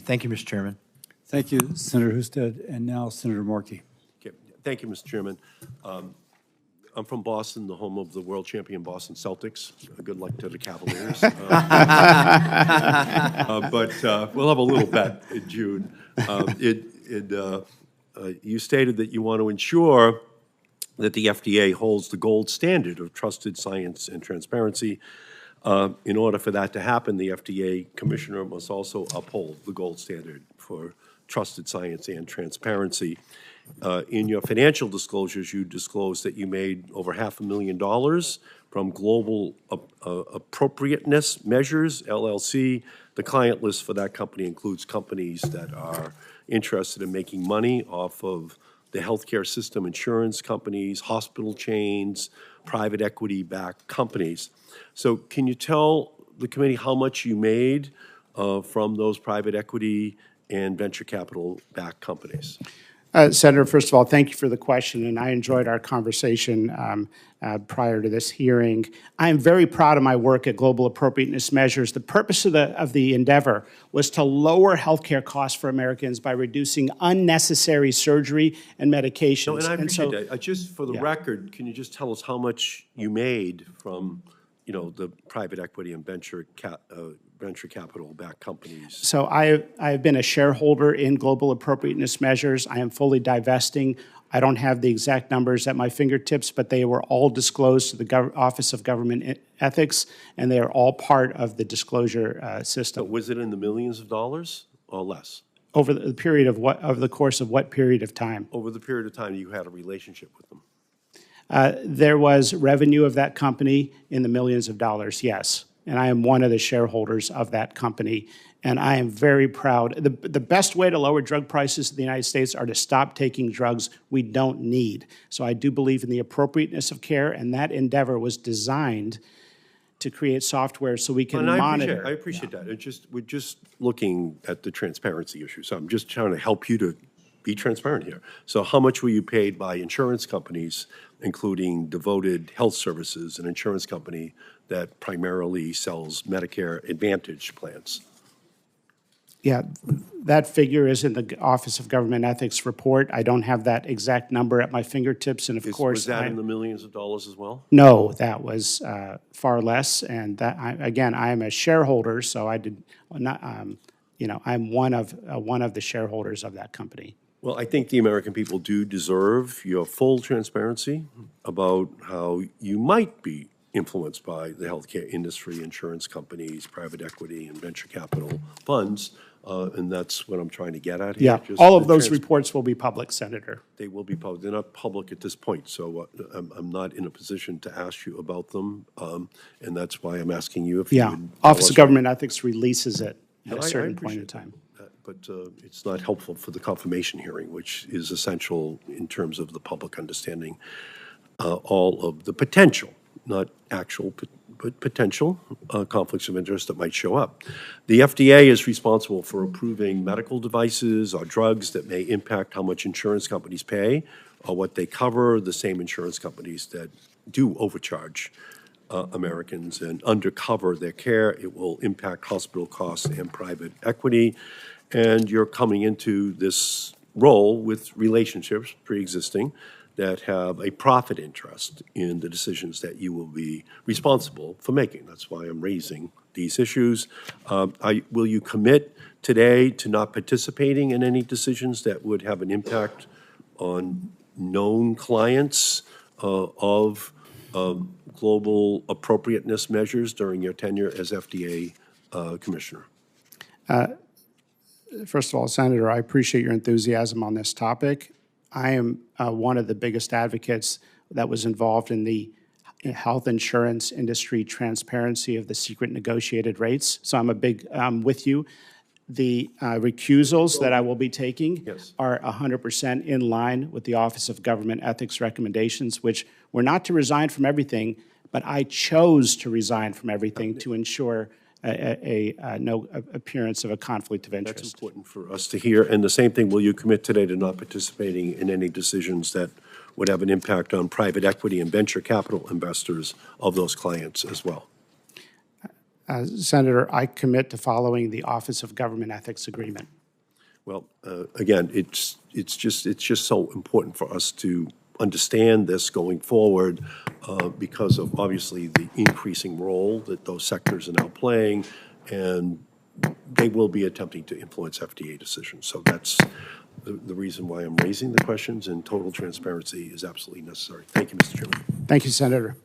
Thank you, Mr. Chairman. Thank you, Senator Husted. And now Senator Markey. Okay. Thank you, Mr. Chairman. I'm from Boston, the home of the world champion Boston Celtics. Good luck to the Cavaliers. But we'll have a little bet in June. You stated that you want to ensure that the FDA holds the gold standard of trusted science and transparency. In order for that to happen, the FDA commissioner must also uphold the gold standard for trusted science and transparency. In your financial disclosures, you disclosed that you made over $500,000 from global appropriateness measures, LLC. The client list for that company includes companies that are interested in making money off of the healthcare system, insurance companies, hospital chains, private equity-backed companies. So can you tell the committee how much you made from those private equity and venture capital-backed companies? Senator, first of all, thank you for the question, and I enjoyed our conversation prior to this hearing. I am very proud of my work at Global Appropriateness Measures. The purpose of the endeavor was to lower healthcare costs for Americans by reducing unnecessary surgery and medications. No, and I appreciate that. Just for the record, can you just tell us how much you made from, the private equity and venture capital-backed companies? So I've been a shareholder in Global Appropriateness Measures. I am fully divesting. I don't have the exact numbers at my fingertips, but they were all disclosed to the Office of Government Ethics, and they are all part of the disclosure system. So was it in the millions of dollars or less? Over the period of over the course of what period of time? Over the period of time you had a relationship with them. There was revenue of that company in the millions of dollars, yes. And I am one of the shareholders of that company. And I am very proud. The best way to lower drug prices in the United States are to stop taking drugs we don't need. So I do believe in the appropriateness of care, and that endeavor was designed to create software so we can monitor. I appreciate that. We're just looking at the transparency issue. So I'm just trying to help you to be transparent here. So how much were you paid by insurance companies, including Devoted Health Services, an insurance company that primarily sells Medicare Advantage plans? Yeah, that figure is in the Office of Government Ethics report. I don't have that exact number at my fingertips, and of course— Was that in the millions of dollars as well? No, that was far less, and that, again, I am a shareholder, so I did not, I'm one of the shareholders of that company. Well, I think the American people do deserve your full transparency about how you might be influenced by the healthcare industry, insurance companies, private equity, and venture capital funds, and that's what I'm trying to get at here. Yeah, all of those reports will be public, Senator. They will be public. They're not public at this point, so I'm not in a position to ask you about them, and that's why I'm asking you if you would Office of Government Ethics releases it at a certain point in time. But it's not helpful for the confirmation hearing, which is essential in terms of the public understanding all of the potential, not actual, but potential conflicts of interest that might show up. The FDA is responsible for approving medical devices or drugs that may impact how much insurance companies pay or what they cover, the same insurance companies that do overcharge Americans and undercover their care. It will impact hospital costs and private equity. And you're coming into this role with relationships pre-existing that have a profit interest in the decisions that you will be responsible for making. That's why I'm raising these issues. Will you commit today to not participating in any decisions that would have an impact on known clients of global appropriateness measures during your tenure as FDA commissioner? First of all, Senator, I appreciate your enthusiasm on this topic. I am one of the biggest advocates that was involved in the health insurance industry transparency of the secret negotiated rates. So I'm a big with you. The recusals that I will be taking are 100% in line with the Office of Government Ethics recommendations, which were not to resign from everything, but I chose to resign from everything to ensure no appearance of a conflict of interest. That's important for us to hear. And the same thing, will you commit today to not participating in any decisions that would have an impact on private equity and venture capital investors of those clients as well? Senator, I commit to following the Office of Government Ethics Agreement. Well, again, it's just so important for us to understand this going forward because of obviously the increasing role that those sectors are now playing, and they will be attempting to influence FDA decisions. So that's the reason why I'm raising the questions, and total transparency is absolutely necessary. Thank you, Mr. Chairman. Thank you, Senator.